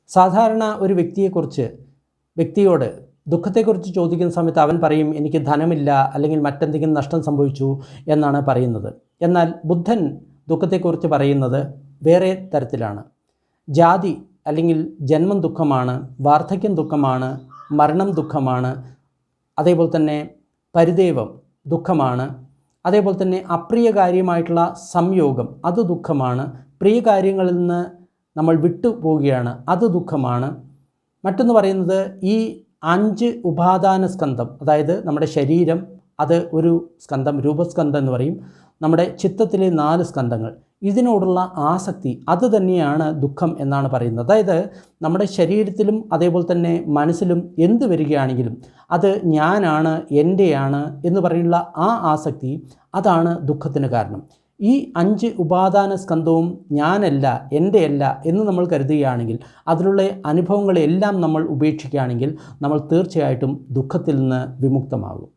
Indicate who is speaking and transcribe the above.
Speaker 1: സാധാരണ ഒരു വ്യക്തിയോട് ദുഃഖത്തെക്കുറിച്ച് ചോദിക്കുന്ന സമയത്ത് അവൻ പറയും എനിക്ക് ധനമില്ല അല്ലെങ്കിൽ മറ്റെന്തെങ്കിലും നഷ്ടം സംഭവിച്ചു എന്നാണ് പറയുന്നത്. എന്നാൽ ബുദ്ധൻ ദുഃഖത്തെക്കുറിച്ച് പറയുന്നത് വേറെ തരത്തിലാണ്. ജാതി അല്ലെങ്കിൽ ജന്മം ദുഃഖമാണ്, വാർദ്ധക്യം ദുഃഖമാണ്, മരണം ദുഃഖമാണ്, അതേപോലെ തന്നെ പരിദേവം ദുഃഖമാണ്, അതേപോലെ തന്നെ അപ്രിയ കാര്യമായിട്ടുള്ള സംയോഗം അത് ദുഃഖമാണ്, പ്രിയ കാര്യങ്ങളിൽ നിന്ന് നമ്മൾ വിട്ടുപോവുകയാണ് അത് ദുഃഖമാണ്. മറ്റൊന്ന് പറയുന്നത് ഈ 5 ഉപാദാന സ്കന്ധം, അതായത് നമ്മുടെ ശരീരം അത് ഒരു സ്കന്ധം, രൂപസ്കന്ധം എന്ന് പറയും. നമ്മുടെ ചിത്തത്തിലെ 4 സ്കന്ധങ്ങൾ, ഇതിനോടുള്ള ആസക്തി അത് തന്നെയാണ് ദുഃഖം എന്നാണ് പറയുന്നത്. അതായത് നമ്മുടെ ശരീരത്തിലും അതേപോലെ തന്നെ മനസ്സിലും എന്ത് വരികയാണെങ്കിലും അത് ഞാനാണ്, എൻ്റെയാണ് എന്ന് പറയുന്ന ആ ആസക്തി അതാണ് ദുഃഖത്തിന് കാരണം. ഈ 5 ഉപാദാന സ്കന്ധവും ഞാനല്ല, എൻ്റെയല്ല എന്ന് നമ്മൾ കരുതുകയാണെങ്കിൽ, അതിലുള്ള അനുഭവങ്ങളെല്ലാം നമ്മൾ ഉപേക്ഷിക്കുകയാണെങ്കിൽ നമ്മൾ തീർച്ചയായിട്ടും ദുഃഖത്തിൽ നിന്ന് വിമുക്തമാകും.